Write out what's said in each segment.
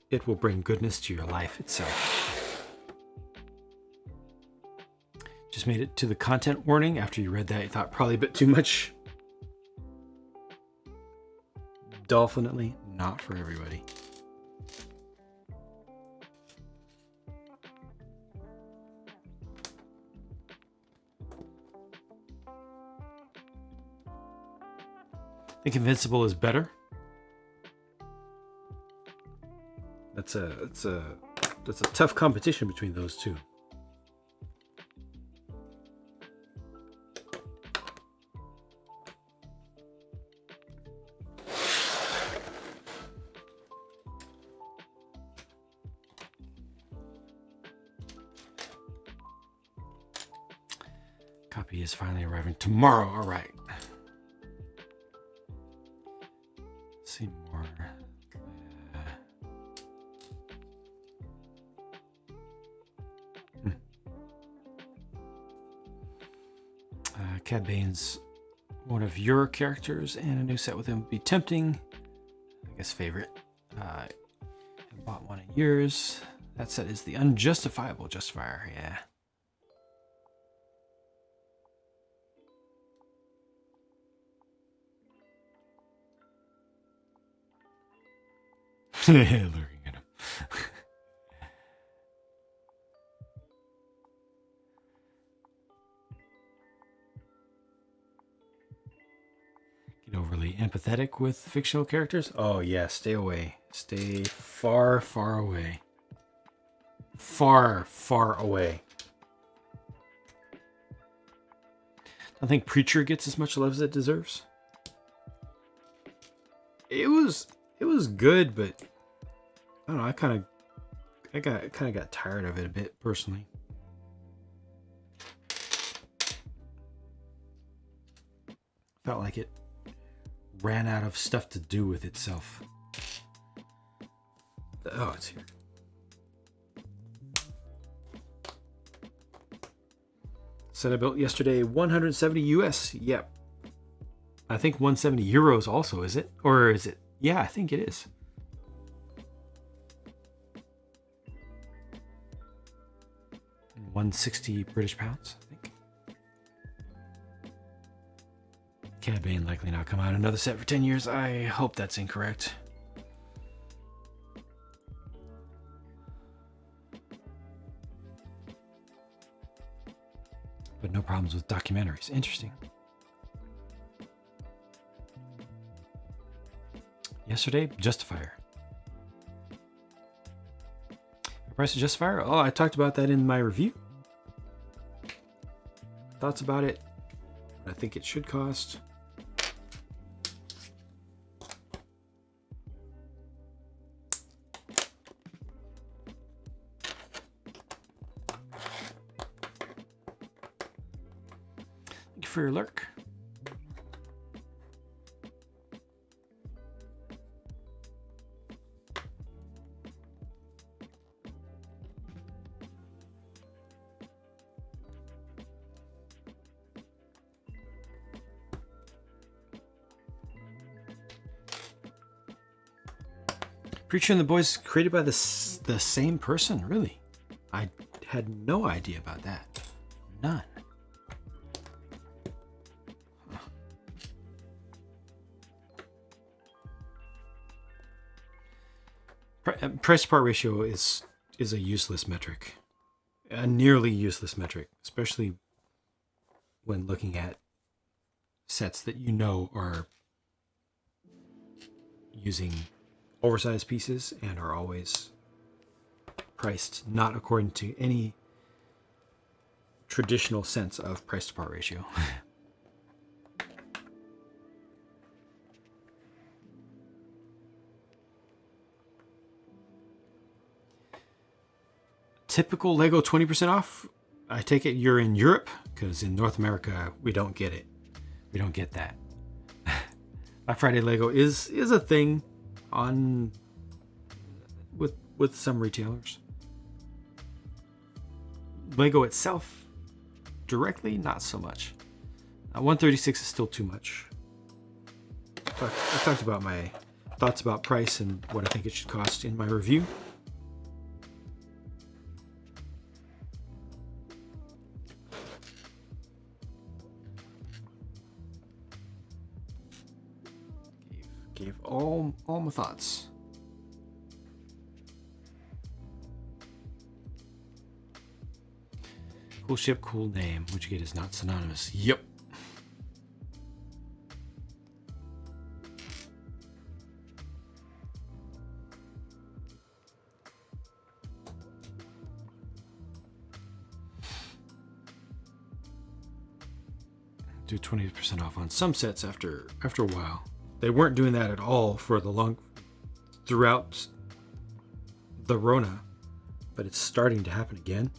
it will bring goodness to your life itself. Just made it to the content warning. After you read that, you thought probably a bit too much. Definitely not for everybody. I think Invincible is better. That's a tough competition between those two. Copy is finally arriving tomorrow. All right. Let's see more. Cad Bane's one of your characters, and a new set with him would be tempting. I guess favorite. I bought one of yours. That set is the Unjustifiable Justifier. Yeah. Looking at him. Get overly empathetic with fictional characters? Oh yeah, stay away. Stay far, far away. Far, far away. I think Preacher gets as much love as it deserves. It was good, but I don't know. I kind of got tired of it a bit personally. Felt like it ran out of stuff to do with itself. Oh, it's here. Set I built yesterday, 170 US. Yep. I think 170 euros also, is it? Or is it? Yeah, I think it is. And 160 British pounds, I think. Cad Bane likely not come out another set for 10 years. I hope that's incorrect. But no problems with documentaries. Interesting. Yesterday, Justifier. The price of Justifier? Oh, I talked about that in my review. Thoughts about it. What I think it should cost. Thank you for your lurk. Preacher and the Boys created by the same person, really? I had no idea about that. None. Price to part ratio is a useless metric, a nearly useless metric, especially when looking at sets that you know are using oversized pieces and are always priced not according to any traditional sense of price to part ratio. Typical Lego 20% off. I take it you're in Europe, because in North America we don't get it. We don't get that. Black Friday Lego is a thing on with some retailers. Lego itself directly, not so much. 136 is still too much. I talked about my thoughts about price and what I think it should cost in my review. Gave all my thoughts. Cool ship, cool name. What you get is not synonymous. Yep. Do 20% off on some sets after a while. They weren't doing that at all for throughout the Rona, but it's starting to happen again.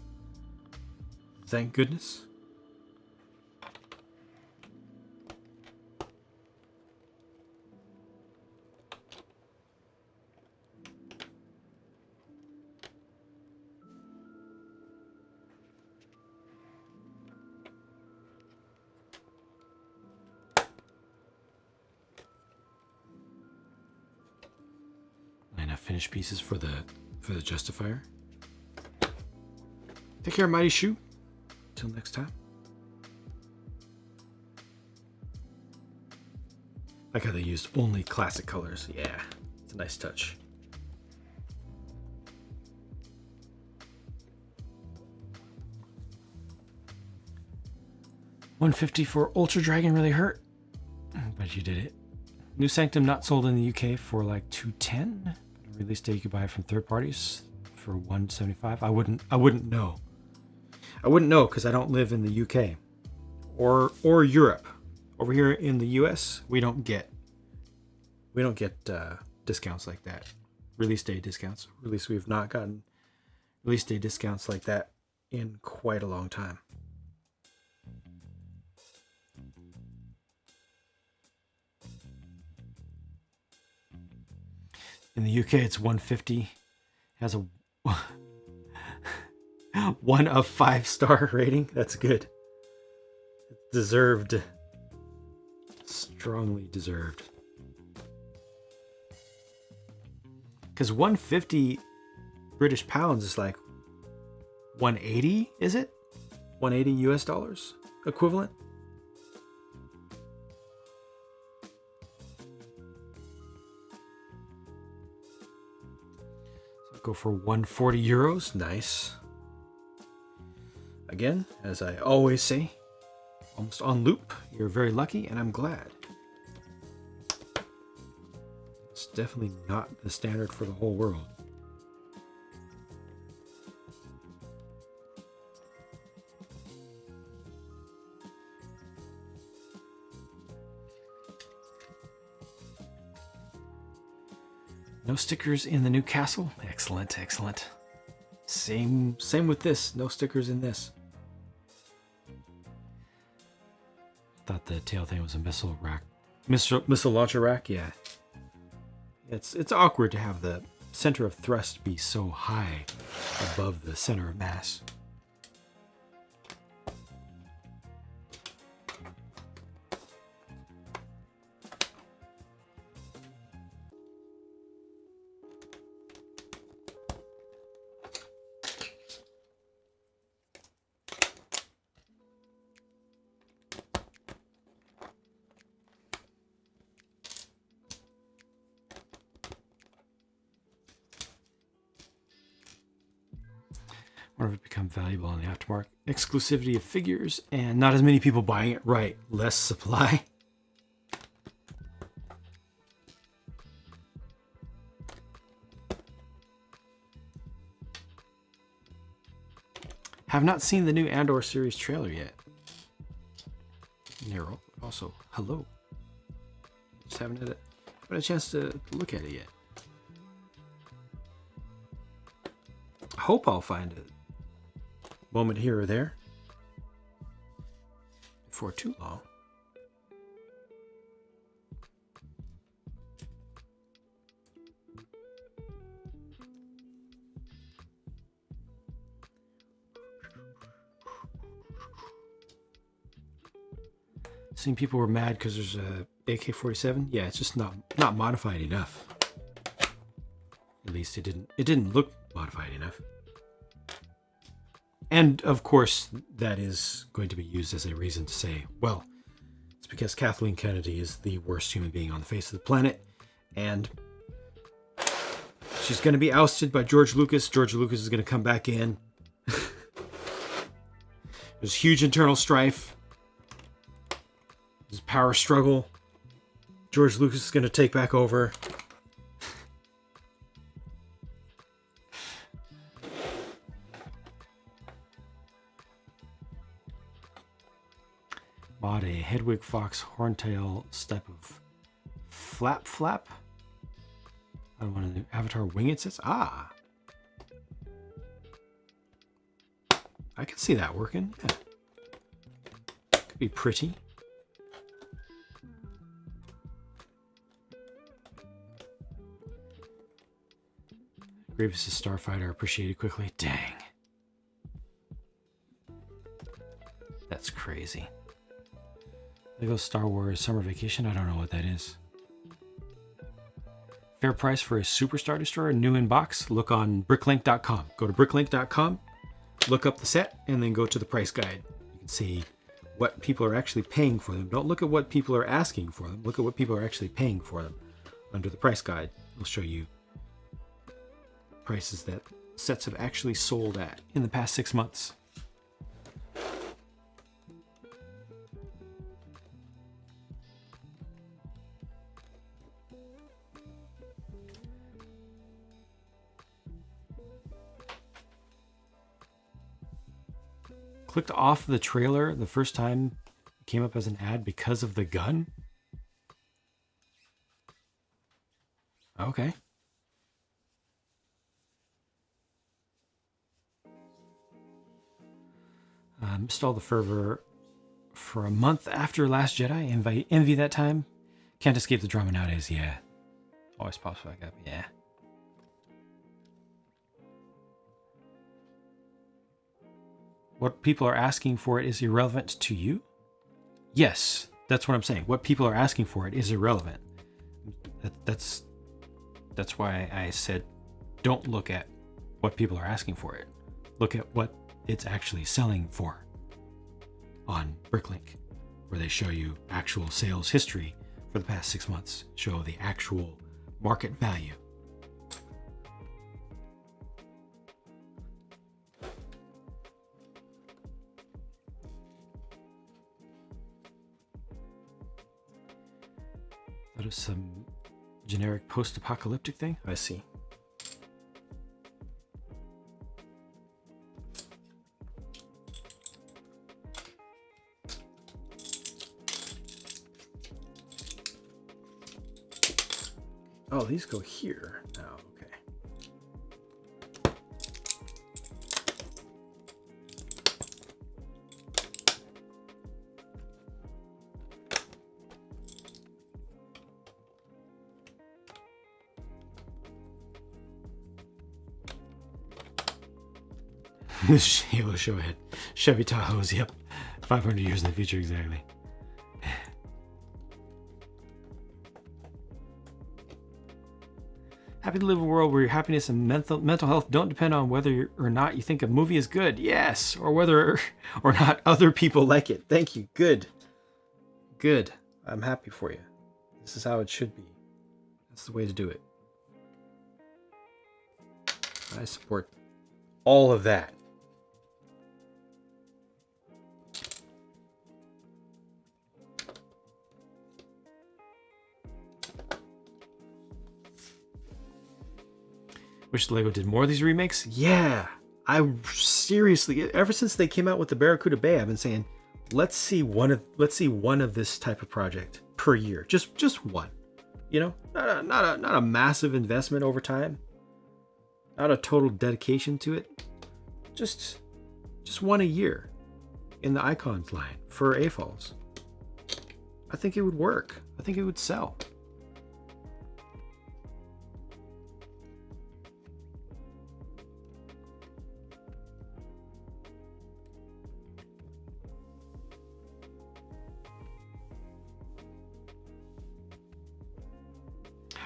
Thank goodness. Enough finished pieces for the Justifier. Take care, Mighty Shoe. Till next time. Like how they used only classic colors. Yeah, it's a nice touch. $150 for Ultra Dragon really hurt, but you did it. New Sanctum not sold in the UK for like $210. Release date you could buy it from third parties for $175. I wouldn't know. I wouldn't know because I don't live in the UK or Europe. Over here in the US, we don't get discounts like that. Release day discounts. Or at least we've not gotten release day discounts like that in quite a long time. In the UK, it's $150. Has a 1 of 5-star rating. That's good. Deserved. Strongly deserved. Because 150 British pounds is like 180, is it? 180 US dollars equivalent? So go for 140 euros. Nice. Again, as I always say, almost on loop, you're very lucky, and I'm glad. It's definitely not the standard for the whole world. No stickers in the new castle. Excellent, excellent. Same with this. No stickers in this. Thought the tail thing was a missile rack. Missile launcher rack, yeah. It's awkward to have the center of thrust be so high above the center of mass. Wonder if it become valuable in the aftermarket. Exclusivity of figures and not as many people buying it. Right, less supply. Have not seen the new Andor series trailer yet. Nero, also hello. Just haven't had a chance to look at it yet. I hope I'll find a moment here or there before too long. Seeing people were mad because there's a AK-47. Yeah, it's just not modified enough. At least it didn't look modified enough. And of course, that is going to be used as a reason to say, well, it's because Kathleen Kennedy is the worst human being on the face of the planet, and she's going to be ousted by George Lucas. George Lucas is going to come back in. There's huge internal strife. There's power struggle. George Lucas is going to take back over. Bought a Hedwig Fox Horntail type of flap. I don't want to Avatar wing it says. Ah. I can see that working. Yeah. Could be pretty. Grievous' Starfighter appreciated quickly. Dang. That's crazy. Lego Star Wars Summer Vacation. I don't know what that is. Fair price for a Superstar Destroyer, new in box. Look on bricklink.com. Go to bricklink.com, look up the set, and then go to the price guide. You can see what people are actually paying for them. Don't look at what people are asking for them. Look at what people are actually paying for them. Under the price guide, it'll show you prices that sets have actually sold at in the past 6 months. Clicked off the trailer the first time it came up as an ad because of the gun. Okay. Missed all the fervor for a month after Last Jedi. Envy that time. Can't escape the drama nowadays. Yeah. Always pops back up. Yeah. What people are asking for it is irrelevant to you? Yes, that's what I'm saying. What people are asking for it is irrelevant. That's why I said don't look at what people are asking for it. Look at what it's actually selling for on Bricklink, where they show you actual sales history for the past 6 months, show the actual market value. That is some generic post-apocalyptic thing. I see. Oh, these go here now. Okay. This Halo show ahead. Chevy Tahoes, yep. 500 years in the future, exactly. Happy to live in a world where your happiness and mental health don't depend on whether or not you think a movie is good. Yes, or whether or not other people like it. Thank you. Good. Good. I'm happy for you. This is how it should be. That's the way to do it. I support all of that. Wish Lego did more of these remakes. Yeah, I seriously, ever since they came out with the Barracuda Bay, I've been saying, let's see one of this type of project per year, just one. You know, not a massive investment over time, not a total dedication to it, just one a year in the Icons line for AFOLs. I think it would work. I think it would sell.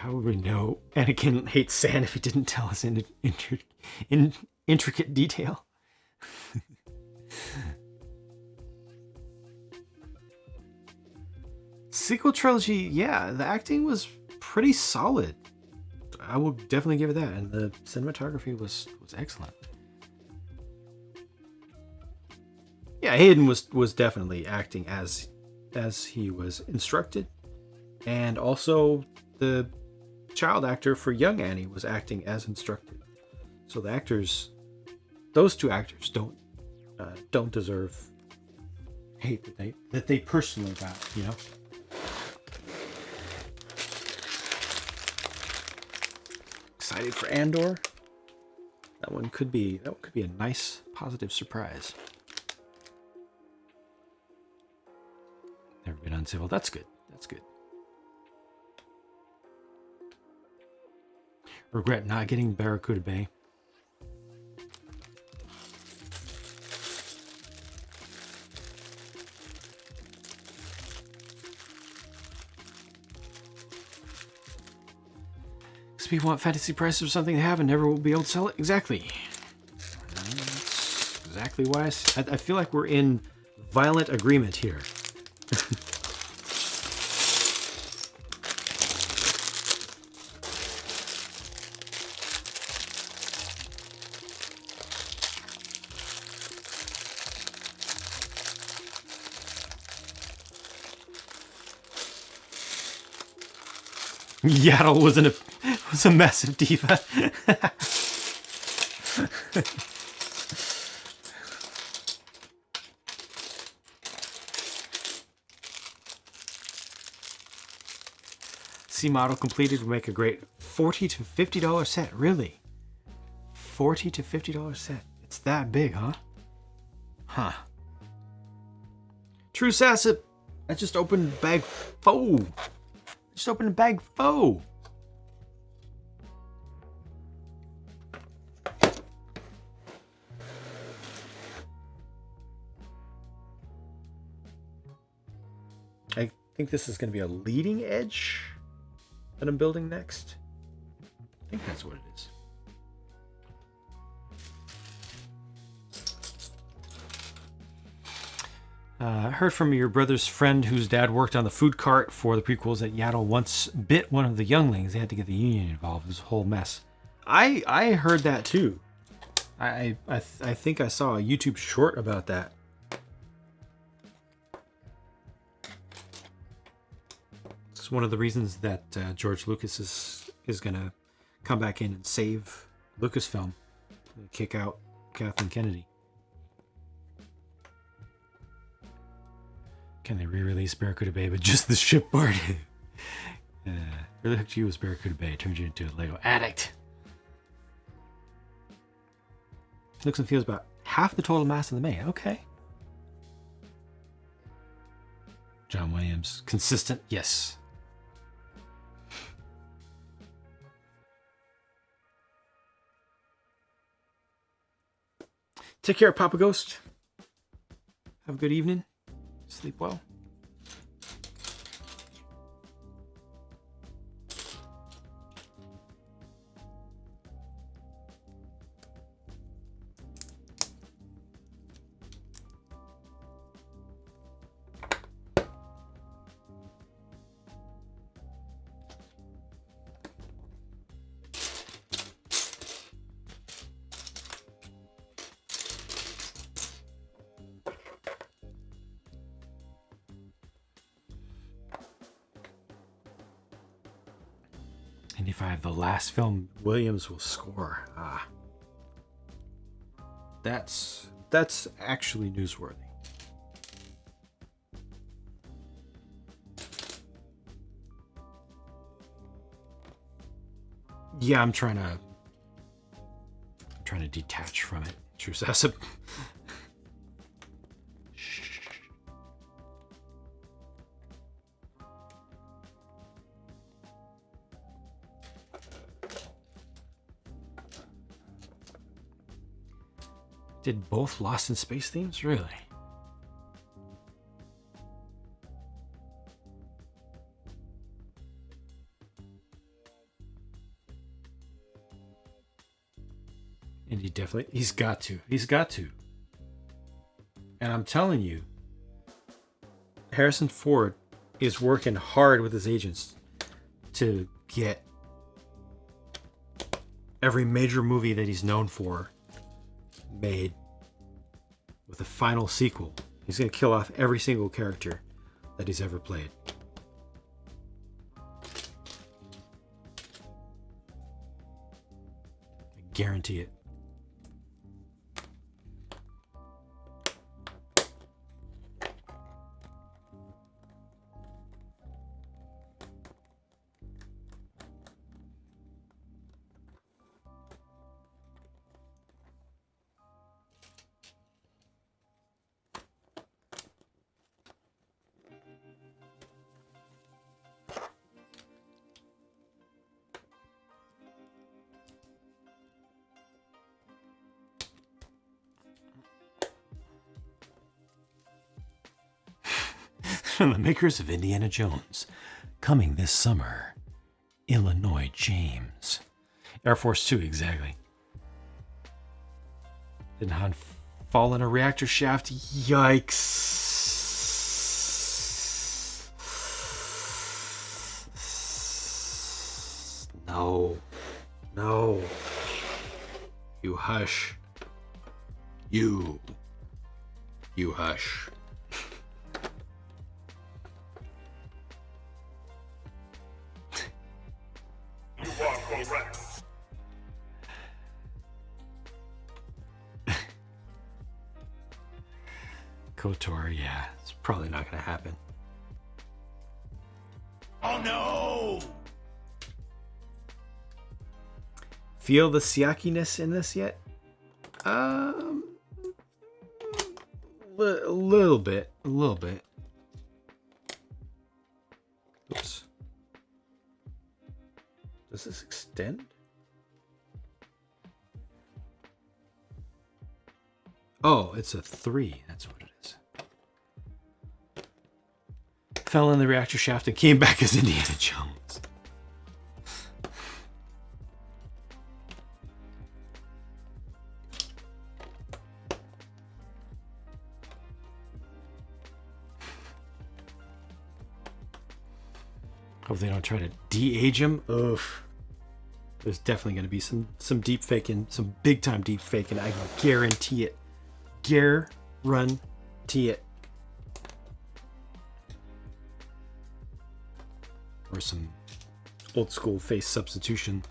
How would we know Anakin hates sand if he didn't tell us in intricate detail? Sequel trilogy, yeah, the acting was pretty solid. I will definitely give it that, and the cinematography was excellent. Yeah, Hayden was definitely acting as he was instructed, and also the child actor for young Annie was acting as instructed. So the actors, those two actors, don't deserve hate that they personally got, you know. Excited for Andor. That one could be a nice positive surprise. Never been uncivil. That's good. That's good. Regret not getting Barracuda Bay. Because people want fantasy prices or something they have and never will be able to sell it. Exactly. That's exactly why I feel like we're in violent agreement here. Yaddle was a massive diva. C model completed would make a great $40 to $50 set. Really? $40 to $50 set. It's that big, huh? Huh. True Sassip. I just opened bag 4. Just opened a bag 4. I think this is going to be a leading edge that I'm building next. I think that's what it is. I heard from your brother's friend whose dad worked on the food cart for the prequels that Yaddle once bit one of the younglings. They had to get the Union involved. It was a whole mess. I heard that too. I think I saw a YouTube short about that. It's one of the reasons that George Lucas is gonna come back in and save Lucasfilm, kick out Kathleen Kennedy. Can they re-release Barracuda Bay, but just the ship part? Really hooked you with Barracuda Bay, turned you into a Lego addict. Looks and feels about half the total mass of the main. Okay. John Williams, consistent, yes. Take care, Papa Ghost. Have a good evening. Sleep well. The last film Williams will score. That's actually newsworthy. Yeah, I'm trying to detach from it. True Sassip. Did both Lost in Space themes? Really? And he's got to. He's got to. And I'm telling you, Harrison Ford is working hard with his agents to get every major movie that he's known for made with a final sequel. He's going to kill off every single character that he's ever played. I guarantee it. From the makers of Indiana Jones, coming this summer, Illinois James. Air Force 2, exactly. Did Han fall in a reactor shaft? Yikes. No. No. You hush. You hush. KOTOR, yeah, it's probably not going to happen. Oh no! Feel the siakiness in this yet? A little bit. Oops. Does this extend? Oh, it's a 3. That's what it is. Fell in the reactor shaft and came back as Indiana Jones. Hope they don't try to de-age him. Oof. There's definitely going to be some deep faking, some big time deep faking. I guarantee it. Guarantee it. Or some old school face substitution.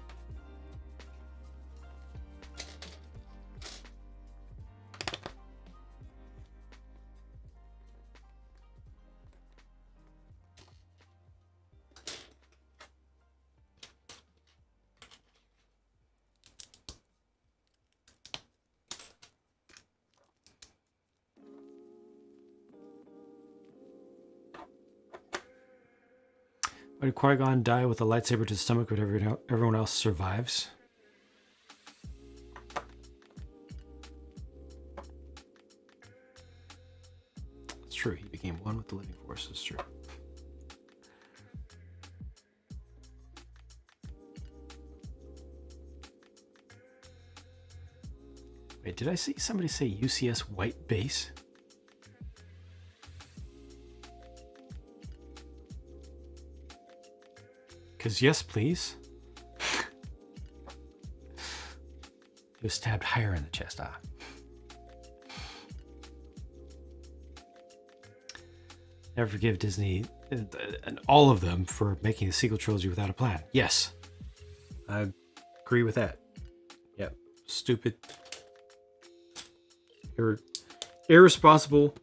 Why did Qui-Gon die with a lightsaber to the stomach, but everyone else survives? It's true. He became one with the living force. It's true. Wait, did I see somebody say UCS white base? Because yes, please. He was stabbed higher in the chest. Never forgive Disney and all of them for making a sequel trilogy without a plan. Yes. I agree with that. Yep. Stupid. Irresponsible.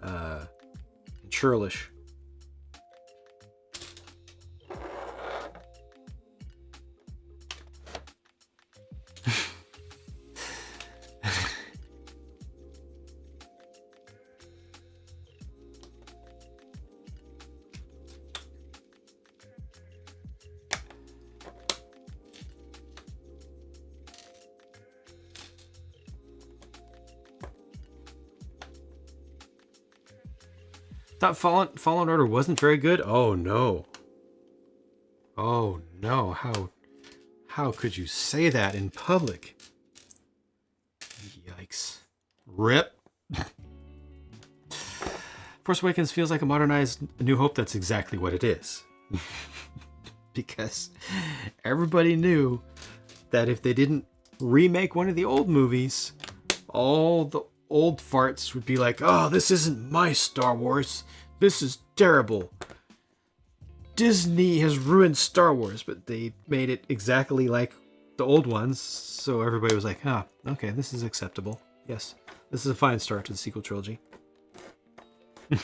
And churlish. Thought Fallen Order wasn't very good. Oh no. Oh no. How could you say that in public? Yikes. Rip. Force Awakens feels like a modernized A New Hope. That's exactly what it is. Because everybody knew that if they didn't remake one of the old movies, all the old farts would be like, oh, this isn't my Star Wars. This is terrible. Disney has ruined Star Wars, but they made it exactly like the old ones. So everybody was like, okay, this is acceptable. Yes, this is a fine start to the sequel trilogy. Then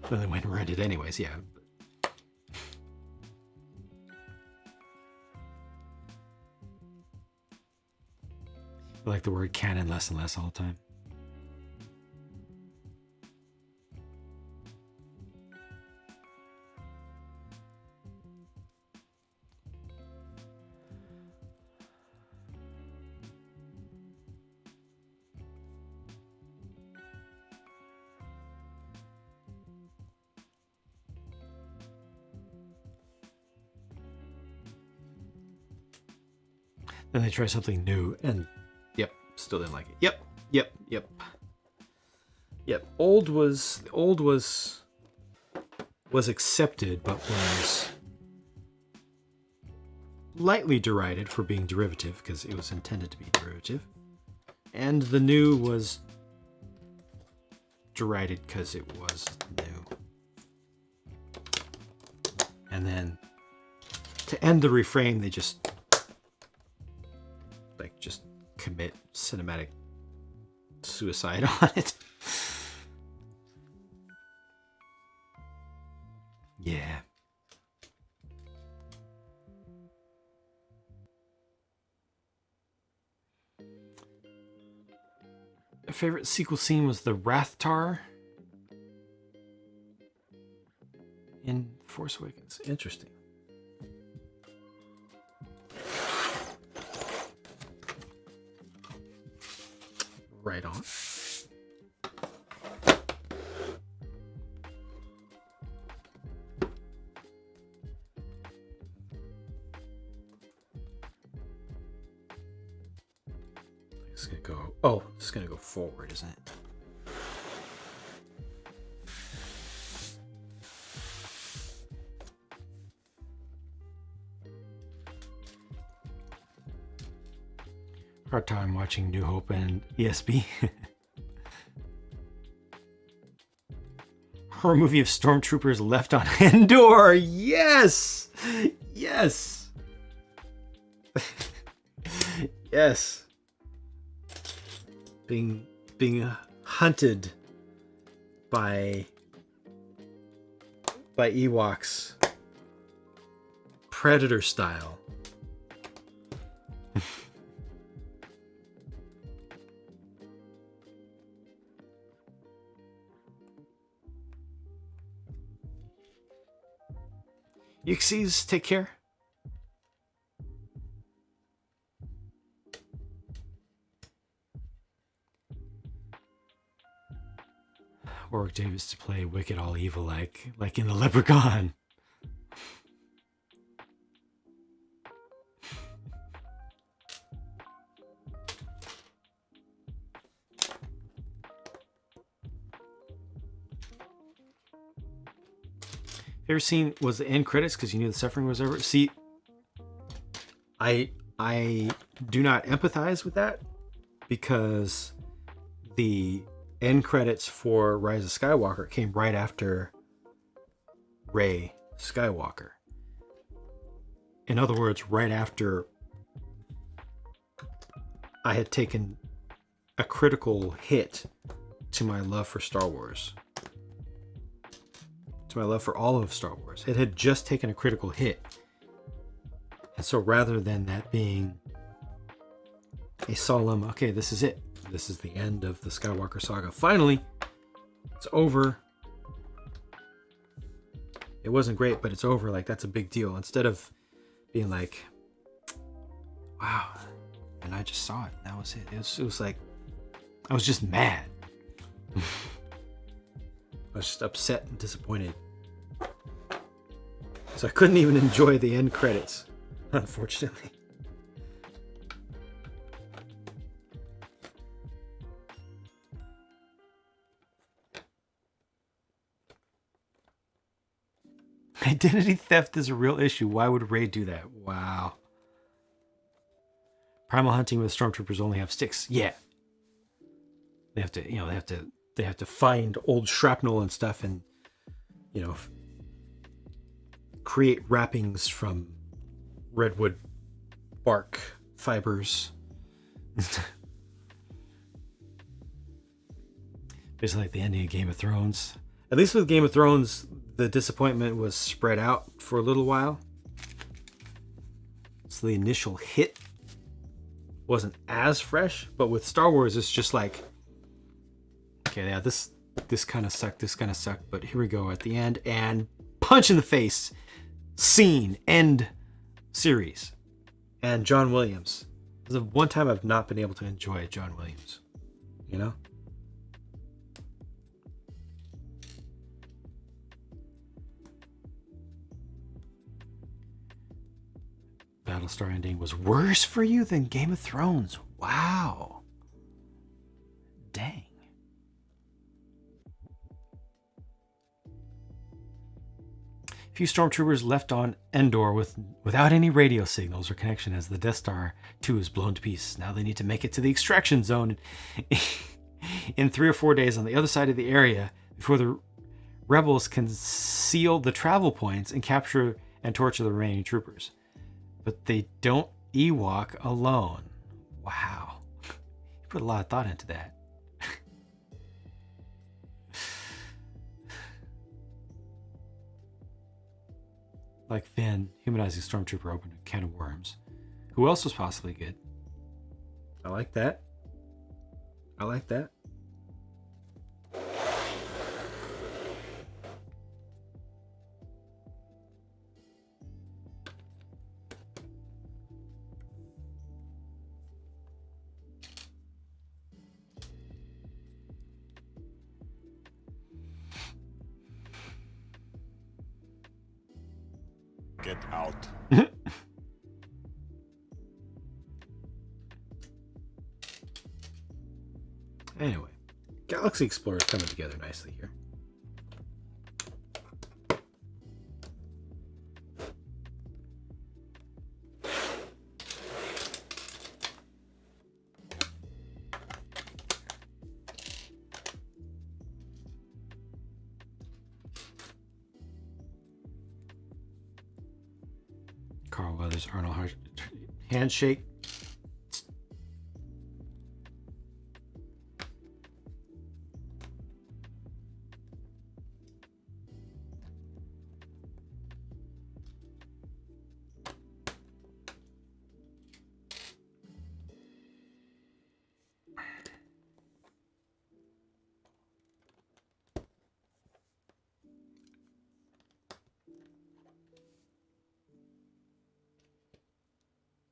they went and read it anyways, yeah. I like the word canon less and less all the time. Then they try something new and yep, still didn't like it. Yep. Old was accepted, but was lightly derided for being derivative because it was intended to be derivative. And the new was derided because it was new. And then to end the refrain, they just commit cinematic suicide on it. Yeah. My favorite sequel scene was the Rathtar in Force Awakens. Interesting. Right on. It's gonna go. Oh, it's gonna go forward, isn't it? Hard time watching New Hope and ESB. Horror movie of stormtroopers left on Endor. Yes, yes, yes. Being hunted by Ewoks, Predator style. Yuxies, take care. Warwick Davis to play Wicked All Evil like in the Leprechaun. Favorite scene was the end credits because you knew the suffering was over. See, I do not empathize with that because the end credits for Rise of Skywalker came right after Rey Skywalker. In other words, right after I had taken a critical hit to my love for Star Wars. To my love for all of Star Wars. It had just taken a critical hit. And so rather than that being a solemn, okay, this is it. This is the end of the Skywalker saga. Finally, it's over. It wasn't great, but it's over. Like, that's a big deal. Instead of being like, wow, and I just saw it. That was it. It was like, I was just mad. I was just upset and disappointed. So I couldn't even enjoy the end credits, unfortunately. Identity theft is a real issue. Why would Raid do that? Wow. Primal hunting with stormtroopers only have sticks. Yeah. They have to, they have to find old shrapnel and stuff and, create wrappings from redwood bark fibers. Basically like the ending of Game of Thrones. At least with Game of Thrones, the disappointment was spread out for a little while. So the initial hit wasn't as fresh, but with Star Wars, it's just like, okay, yeah, this kind of sucked, but here we go at the end, and punch in the face, scene, end series. And John Williams. This is the one time I've not been able to enjoy John Williams, Battlestar ending was worse for you than Game of Thrones. Wow. Dang. Few stormtroopers left on Endor without any radio signals or connection as the Death Star 2 is blown to pieces. Now they need to make it to the extraction zone in 3 or 4 days on the other side of the area before the rebels can seal the travel points and capture and torture the remaining troopers. But they don't Ewok alone. Wow. You put a lot of thought into that. Like Finn, humanizing Stormtrooper opened a can of worms. Who else was possibly good? I like that. I like that. Get out. Anyway, Galaxy Explorer is coming together nicely here. Carl Weathers, Arnold Hart, handshake.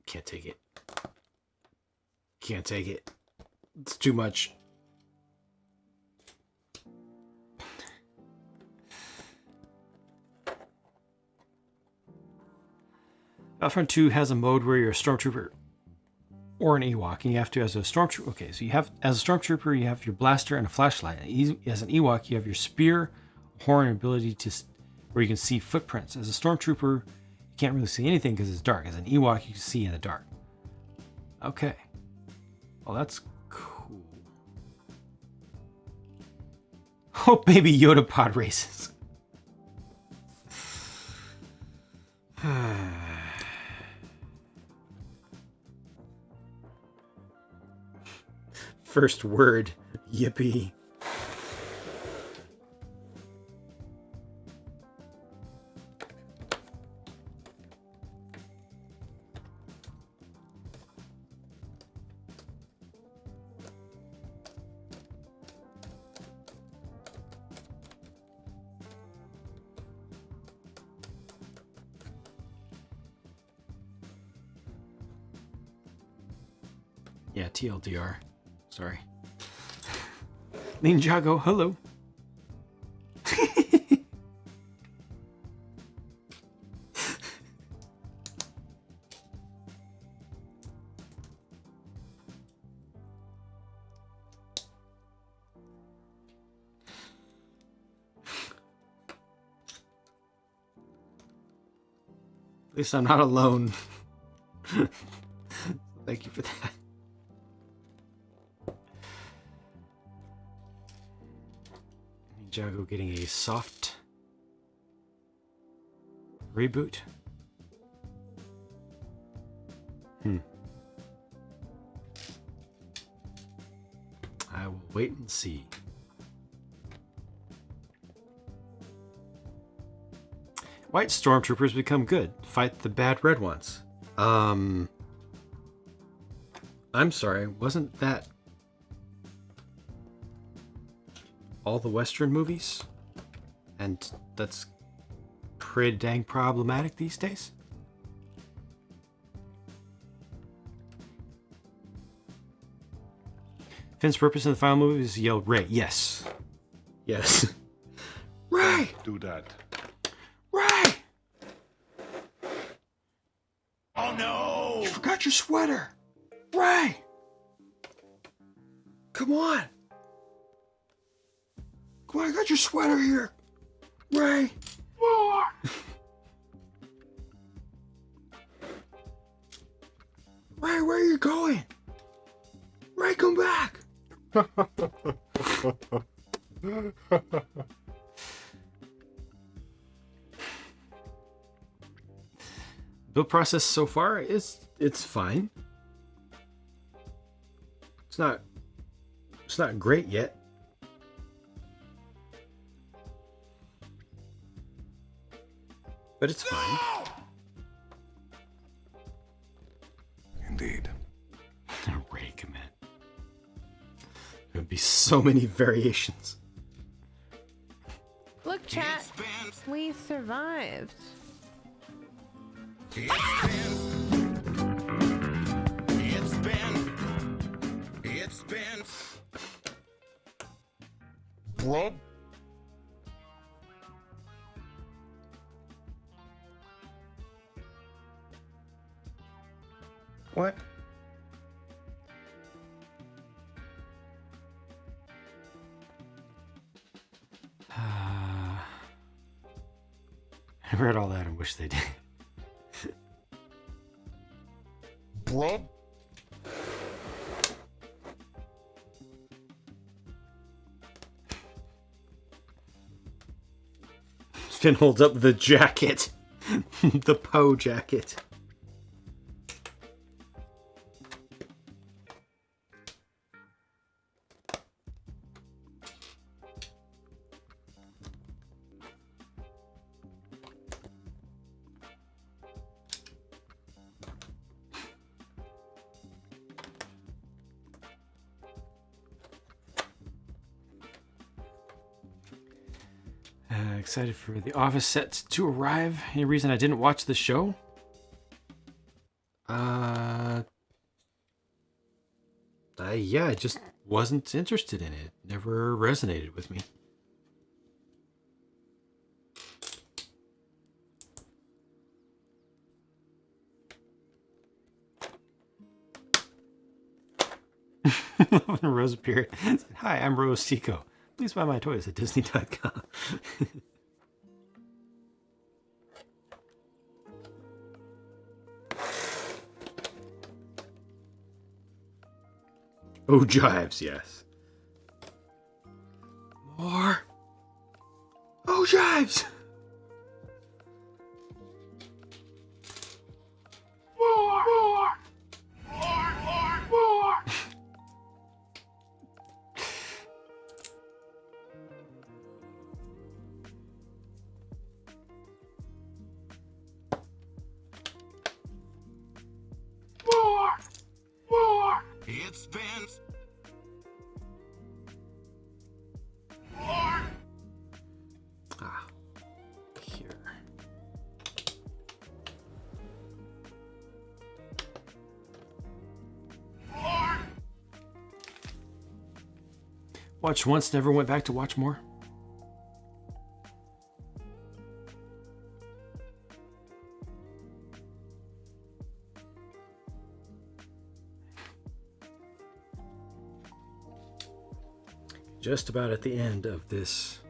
Can't take it. Can't take it. It's too much. Battlefront 2 has a mode where you're a stormtrooper or an Ewok, and you have to, as a stormtrooper. Okay, so you have, as a stormtrooper, you have your blaster and a flashlight. As an Ewok, you have your spear, horn, and ability to, where you can see footprints. As a stormtrooper, you can't really see anything because it's dark. As an Ewok, you can see in the dark. Okay. Well, that's cool. Hope maybe Yoda pod races. First word, yippee. Yeah, TLDR. Sorry. Ninjago, hello. At least I'm not alone. Thank you for that. Ninjago getting a soft reboot. I will wait and see. White stormtroopers become good. Fight the bad red ones. I'm sorry, wasn't that all the Western movies? And that's pretty dang problematic these days? Finn's purpose in the final movie is to yell Rey. Yes. Yes. Rey! Do that. Rey! Oh no! You forgot your sweater! Rey! Come on! Come on, I got your sweater here! Rey! Rey, where are you going? Rey, come back! Build process so far is it's fine. It's not great yet. But it's fine. Indeed. Rey command. There would be so many variations. Look, chat. We survived. It's been. Rob? What? I read all that and wish they did. Rob? Finn holds up the jacket. The Poe jacket. Excited for the Office set to arrive. Any reason I didn't watch the show? Yeah, I just wasn't interested in it. Never resonated with me. When Rose appeared, said, "Hi, I'm Rose Tico. Please buy my toys at Disney.com." Oh, jives, yes. More. Oh, jives. More. It's been. Here. Watched once, never went back to watch more. Just about at the end of this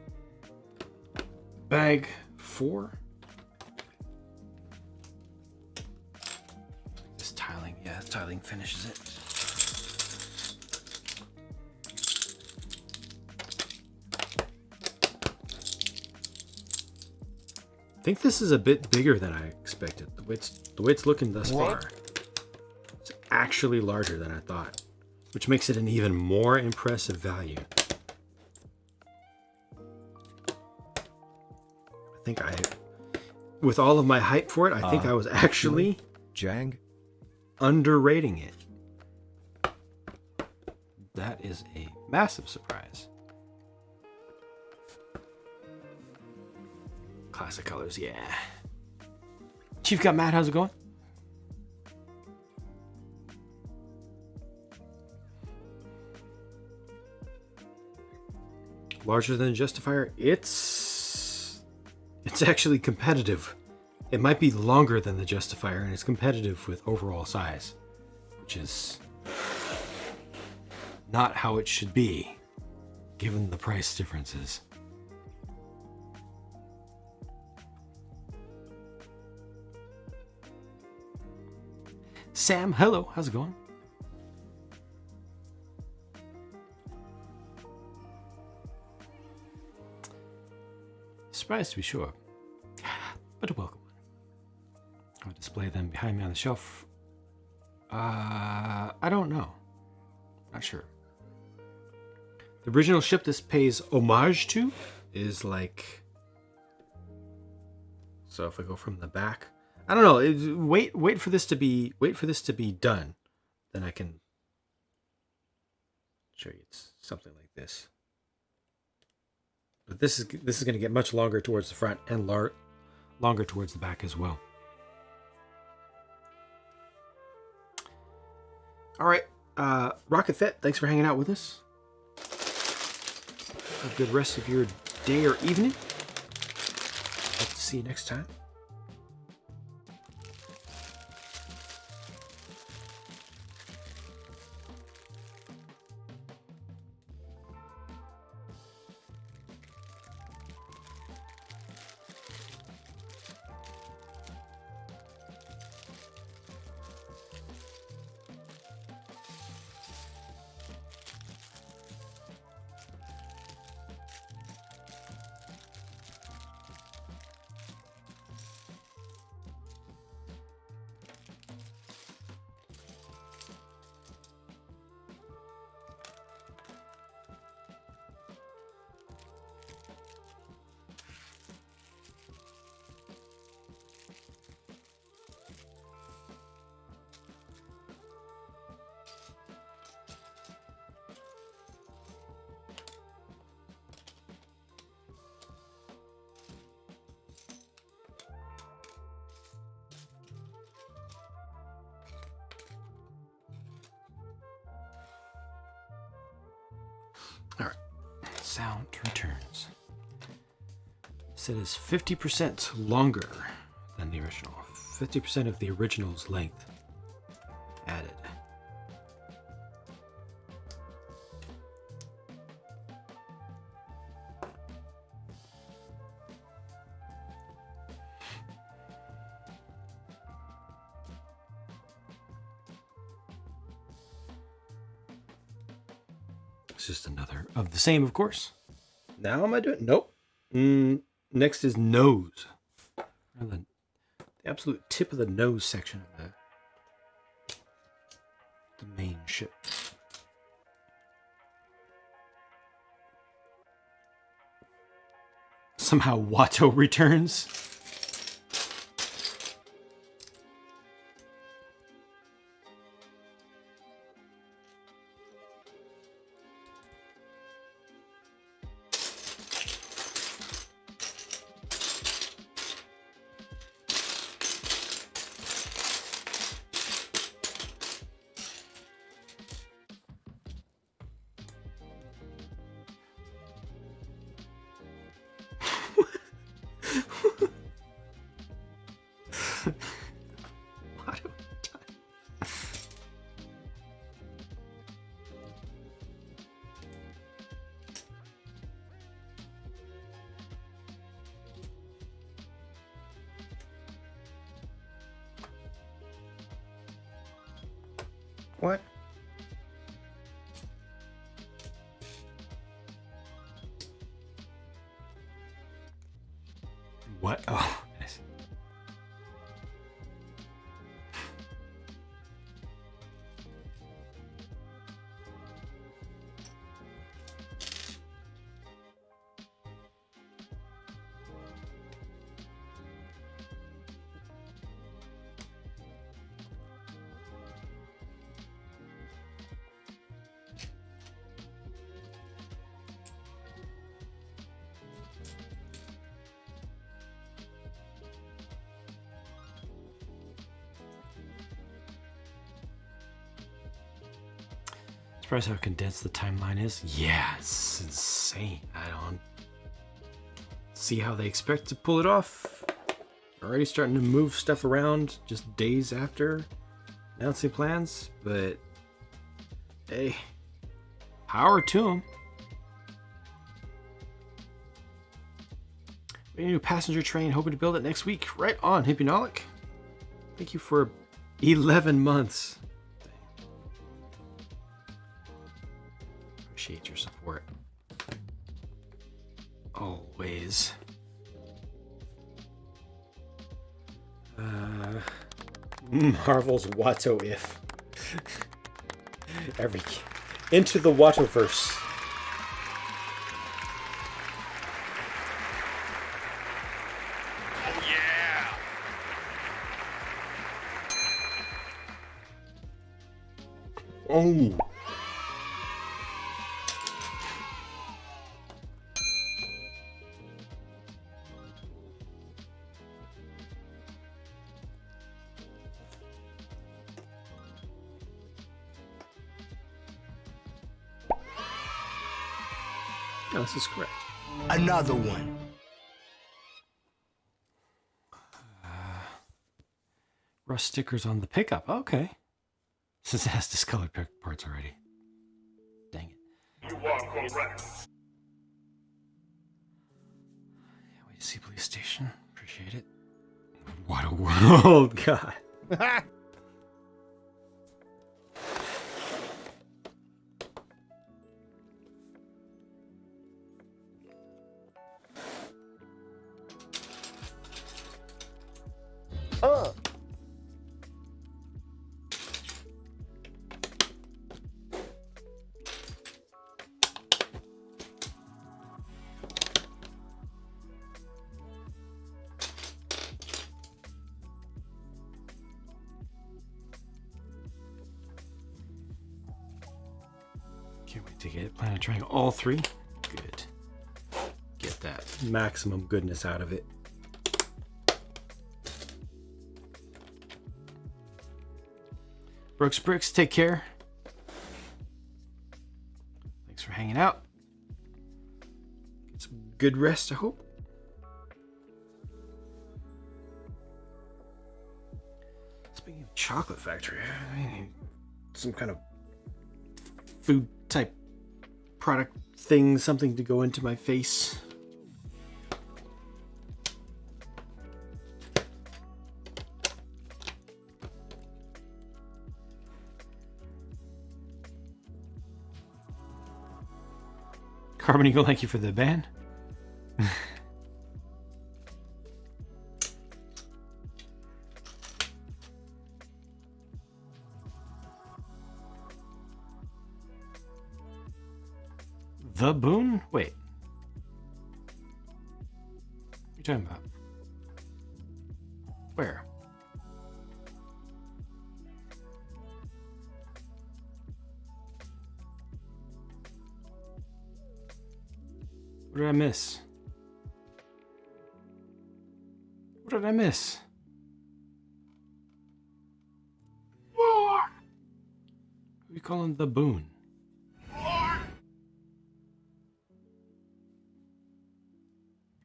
bag 4. Styling finishes it. I think this is a bit bigger than I expected. The way it's looking thus far, it's actually larger than I thought, which makes it an even more impressive value. I think with all of my hype for it, I think I was actually Jag? underrating it. That is a massive surprise. Classic colors, yeah. Chief Got Matt, how's it going? Larger than Justifier? It's actually competitive. It might be longer than the Justifier, and it's competitive with overall size, which is not how it should be, given the price differences. Sam, hello, how's it going? Surprised to be sure, but a welcome one. I'll display them behind me on the shelf. I don't know. Not sure. The original ship this pays homage to is like... So if I go from the back... I don't know. Wait for this to be done, then I can show you. It's something like this. But this is going to get much longer towards the front and longer towards the back as well. All right, Rocket Fet, thanks for hanging out with us. Have a good rest of your day or evening. Hope to see you next time. All right, sound returns. Set is 50% longer than the original. 50% of the original's length added. It's just another of the same, of course. Now am I doing? Nope. Next is nose. The absolute tip of the nose section of the main ship. Somehow Watto returns. What? What? Oh, nice. Surprised how condensed the timeline is. Yeah, it's insane. I don't see how they expect to pull it off. Already starting to move stuff around just days after announcing plans, but hey, power to them. We need a new passenger train, hoping to build it next week. Right on, Hippie. Thank you for 11 months. Appreciate your support. Always. Marvel's Watto if. Into the Wattoverse. Oh yeah! Oh. No, this is correct. Another one. Rust stickers on the pickup. Okay. Since it has discolored parts already. Dang it. You are correct. Way to see police station. Appreciate it. What a world, God. Can't wait to get it. Plan on trying all three. Good. Get that maximum goodness out of it. Brooks Bricks, take care. Thanks for hanging out. Get some good rest, I hope. Speaking of chocolate factory, I need some kind of food type product thing, something to go into my face. Carbon Eagle, thank you for the ban. The Boon? Wait. What are you talking about? Where? What did I miss? What did I miss? Who are you calling the Boon?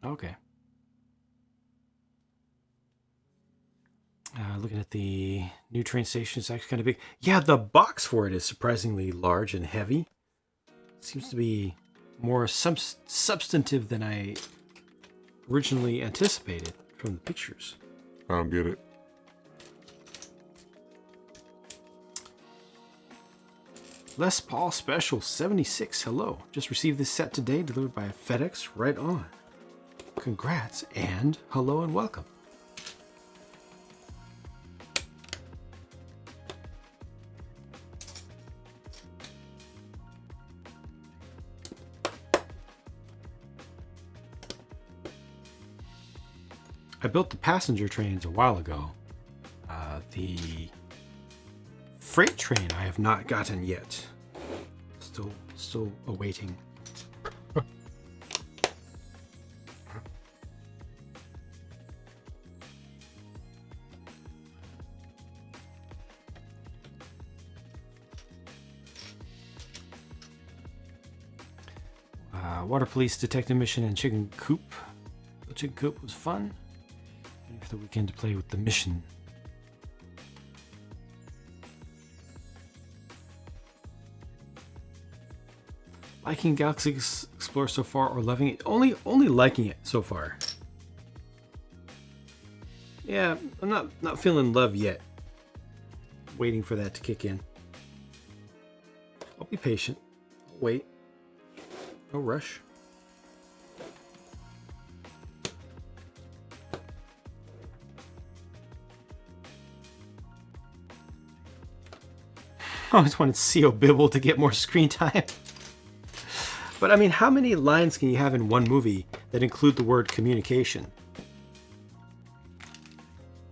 Okay. Looking at the new train station, it's actually kind of big. Yeah, the box for it is surprisingly large and heavy. Seems to be more substantive than I originally anticipated from the pictures. I don't get it. Les Paul Special 76. Hello. Just received this set today, delivered by FedEx. Right on. Congrats, and hello and welcome. I built the passenger trains a while ago. The freight train I have not gotten yet. Still awaiting. Water police detective mission and chicken coop. The chicken coop was fun. Ready for the weekend to play with the mission. Liking Galaxy Explorer so far, or loving it? Only liking it so far. Yeah, I'm not feeling love yet. Waiting for that to kick in. I'll be patient. I'll wait. No rush. I always wanted C.O. Bibble to get more screen time. But I mean, how many lines can you have in one movie that include the word communication?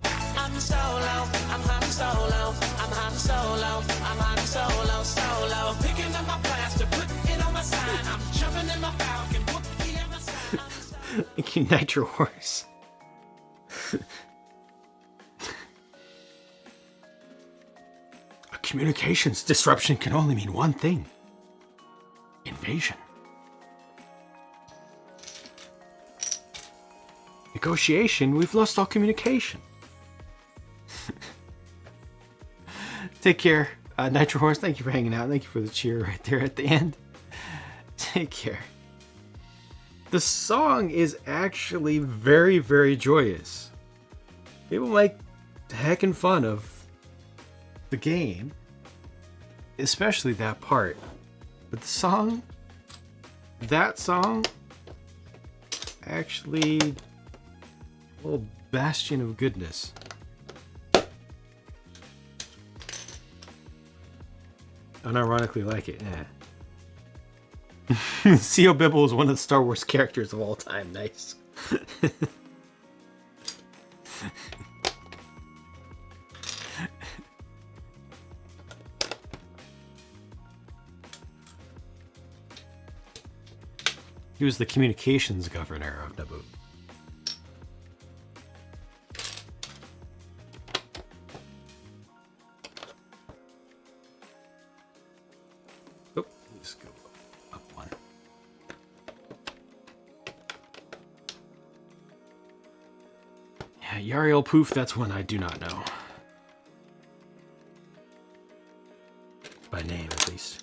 I'm solo, I'm Han Solo, I'm Han Solo, I'm Han Solo, solo. Picking up my blaster, putting it on my side. I'm jumping in my Falcon, whoopie at my side. Thank you, Nitro Horse. A communications disruption can only mean one thing. Invasion. Negotiation, we've lost all communication. Take care, Nitro Horse. Thank you for hanging out. Thank you for the cheer right there at the end. Take care. The song is actually very, very joyous. People make heckin' fun of the game, especially that part. But the song, that song, actually a little bastion of goodness. Unironically like it, yeah. C.O. Bibble is one of the Star Wars characters of all time. Nice. He was the communications governor of Naboo. Oh, let's go up one. Yeah, Yariel Poof, that's one I do not know. By name, at least.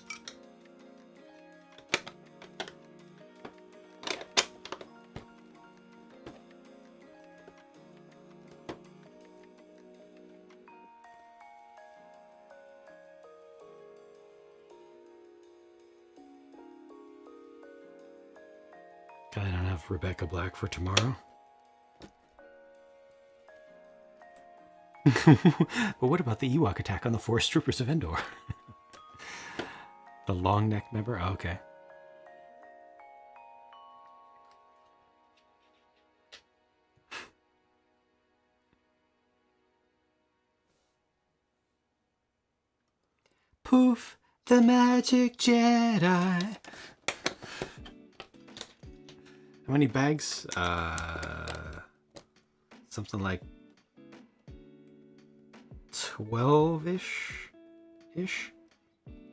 I don't have Rebecca Black for tomorrow. But what about the Ewok attack on the Force Troopers of Endor? The long neck member? Oh, okay. Poof, the magic Jedi. How many bags? Something like 12-ish?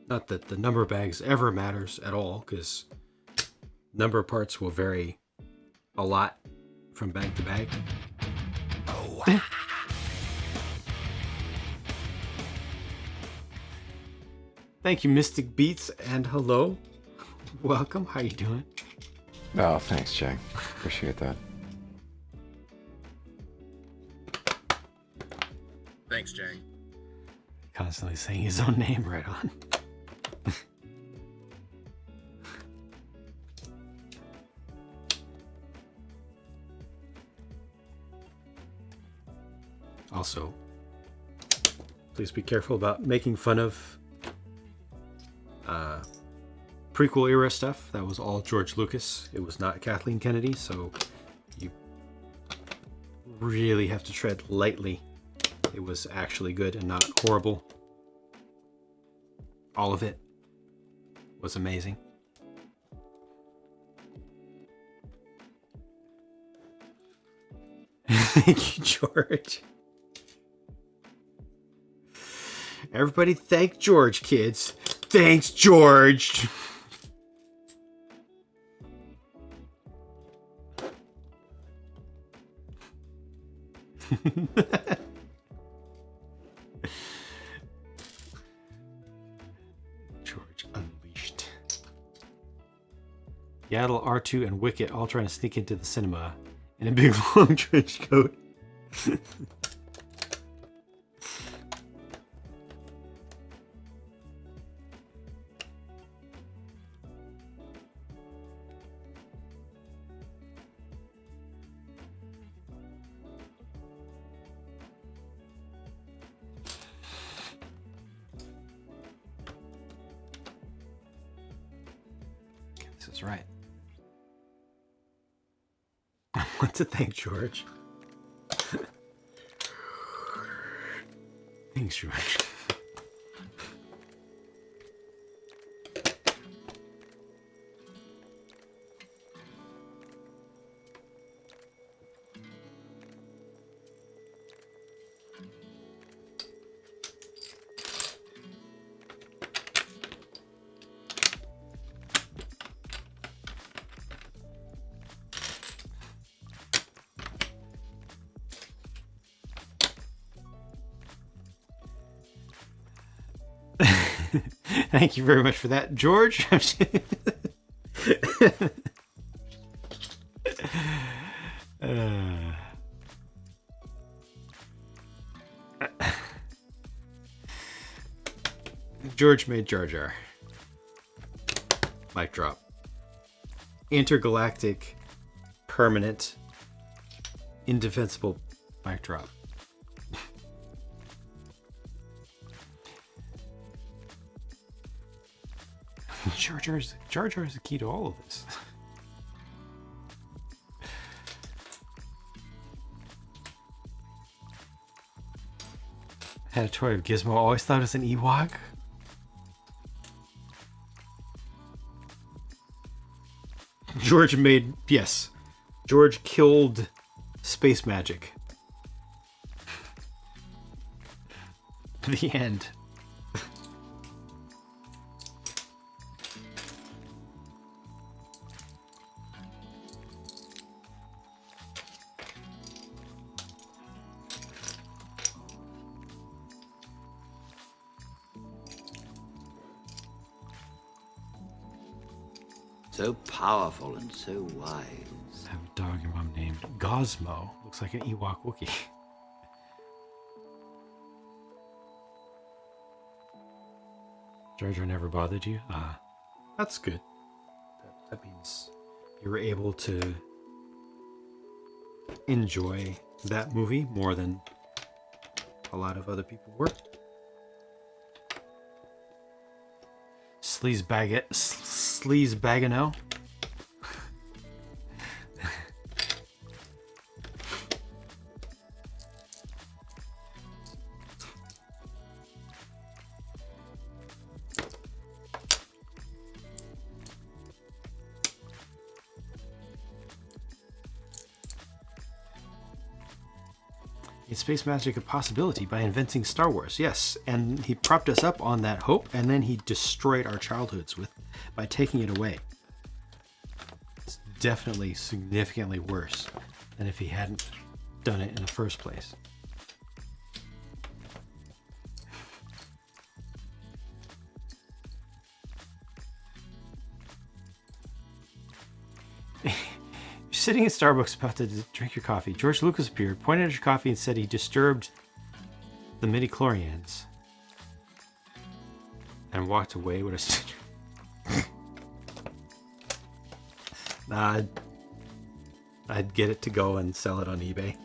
Not that the number of bags ever matters at all, because number of parts will vary a lot from bag to bag. Oh. Thank you, Mystic Beats, and hello. Welcome. How you doing? Oh, thanks, Jay. Appreciate that. Thanks, Jay. Constantly saying his own name right on. Also, please be careful about making fun of prequel era stuff. That was all George Lucas. It was not Kathleen Kennedy, so you really have to tread lightly. It was actually good and not horrible. All of it was amazing. Thank you, George. Everybody thank George, kids. Thanks, George. George Unleashed. Yaddle, R2, and Wicket all trying to sneak into the cinema in a big long trench coat. This is right. I want to thank George. Thanks, George. Thank you very much for that, George. George made Jar Jar. Mic drop. Intergalactic, permanent, indefensible mic drop. Jar Jar is the key to all of this. Had a toy of Gizmo. Always thought it was an Ewok. George made, yes. George killed space magic. The end. So powerful and so wise. I have a dog your mom named Gosmo. Looks like an Ewok Wookiee. Jar Jar never bothered you? That's good. That means you were able to enjoy that movie more than a lot of other people were. Sleaze Bagano. Is space magic a possibility by inventing Star Wars? Yes, and he propped us up on that hope, and then he destroyed our childhoods by taking it away. It's definitely significantly worse than if he hadn't done it in the first place. Sitting in Starbucks about to drink your coffee, George Lucas appeared, pointed at your coffee, and said he disturbed the midi-chlorians and walked away with a sticker. Nah, I'd get it to go and sell it on eBay.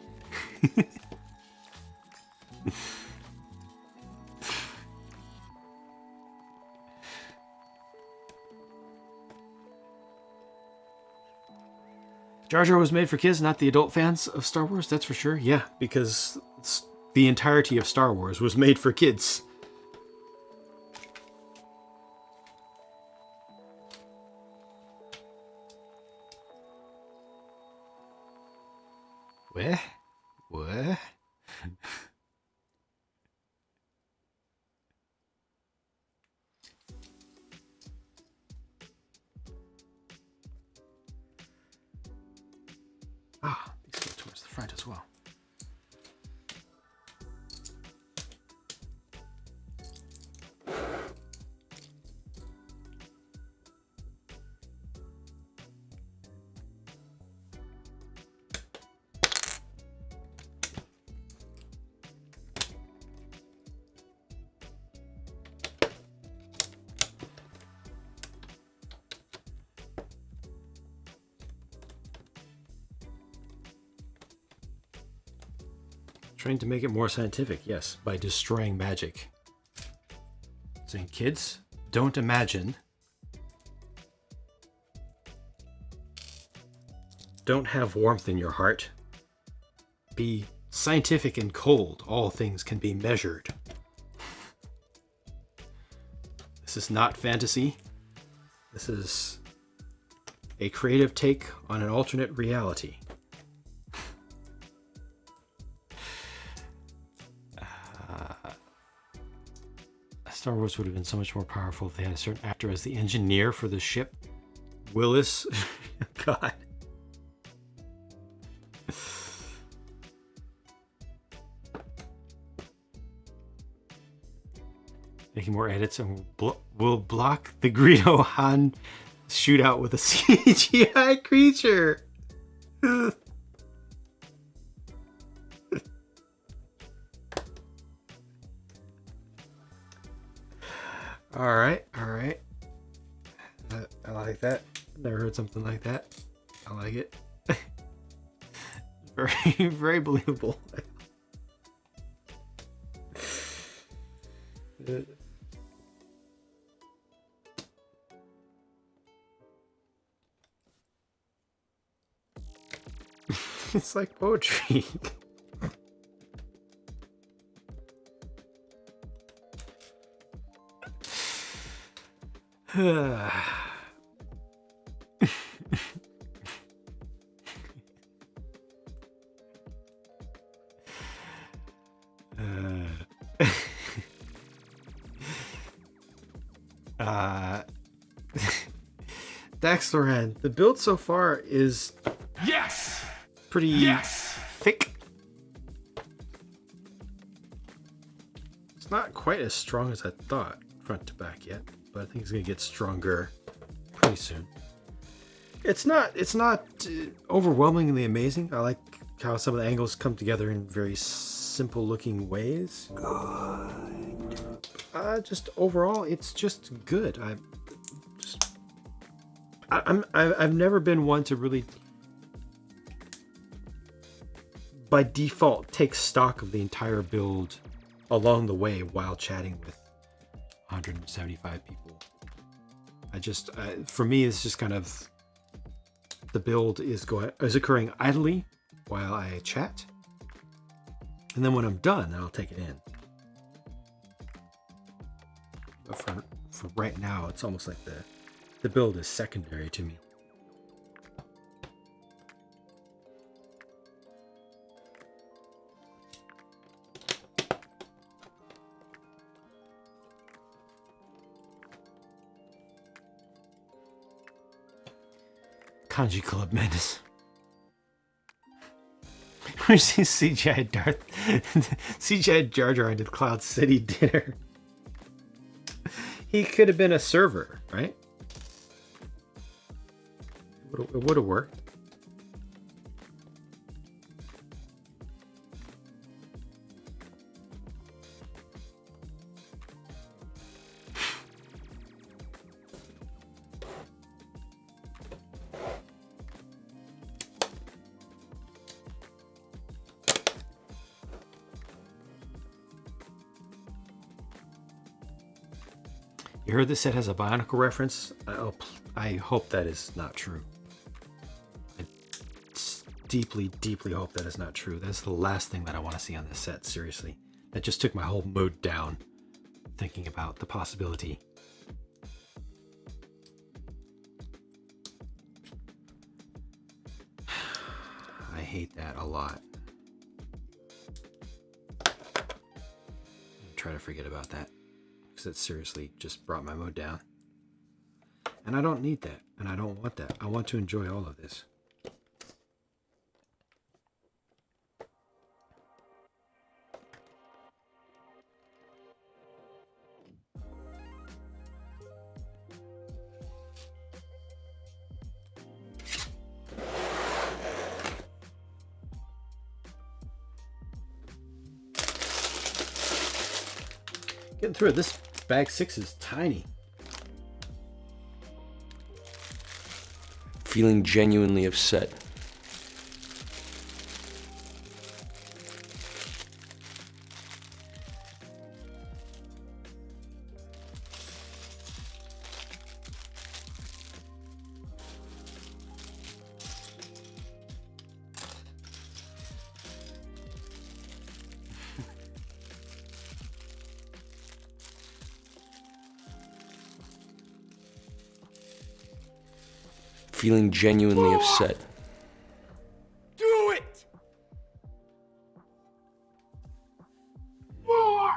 Jar Jar was made for kids, not the adult fans of Star Wars, that's for sure. Yeah, because the entirety of Star Wars was made for kids. What? What? These go towards the front as well. Trying to make it more scientific, yes, by destroying magic. Saying, kids, don't imagine. Don't have warmth in your heart. Be scientific and cold. All things can be measured. This is not fantasy. This is a creative take on an alternate reality. Star Wars would have been so much more powerful if they had a certain actor as the engineer for the ship. Willis. God. Making more edits and we'll block the Greedo Han shootout with a CGI creature. All right. I like that. Never heard something like that. I like it. Very, very believable. It's like poetry. Dax Loran, the build so far is pretty thick. It's not quite as strong as I thought front to back yet, but I think it's gonna get stronger pretty soon. It's not overwhelmingly amazing. I like how some of the angles come together in very simple looking ways. Good. Just overall, it's just good. I've never been one to really, by default, take stock of the entire build along the way while chatting with 175 people. For me, it's just kind of, the build is occurring idly while I chat, and then when I'm done, I'll take it in. But for right now, it's almost like the build is secondary to me. Kanji Club Madness. We see CGI Jar Jar into the Cloud City dinner. He could have been a server, right? It would have worked. You heard this set has a Bionicle reference? I hope that is not true. deeply, deeply hope that is not true. That's the last thing that I want to see on this set, seriously. That just took my whole mood down, thinking about the possibility. I hate that a lot. Try to forget about that, because it seriously just brought my mood down. And I don't need that, and I don't want that. I want to enjoy all of this. Getting through it. This bag 6 is tiny. Feeling genuinely upset. Feeling genuinely upset. Do it! More!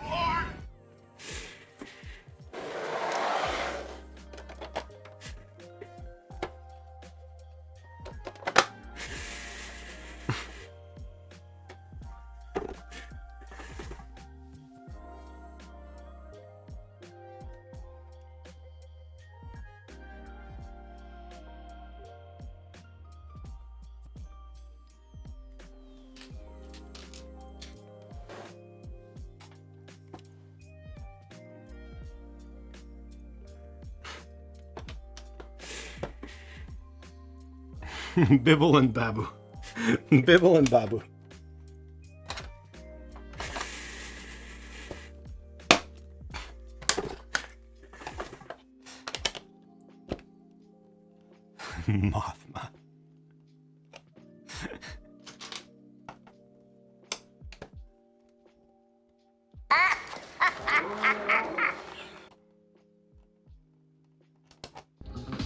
More! Bibble and Babu. Bibble and Babu. Mothma.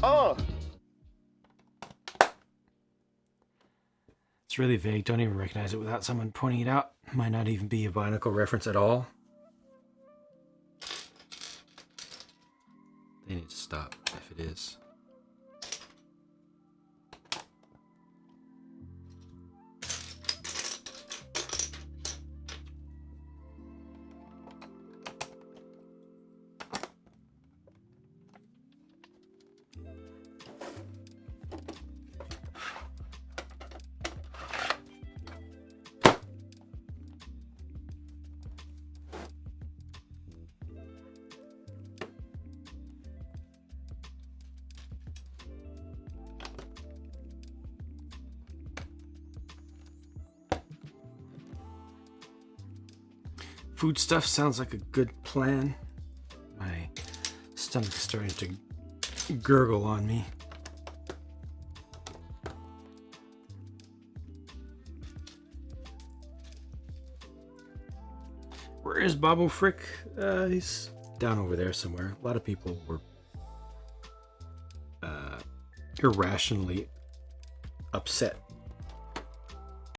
Oh! It's really vague. Don't even recognize it without someone pointing it out. Might not even be a Bionicle reference at all. They need to stop if it is. Food stuff sounds like a good plan. My stomach's starting to gurgle on me. Where is Babu Frick? He's down over there somewhere. A lot of people were irrationally upset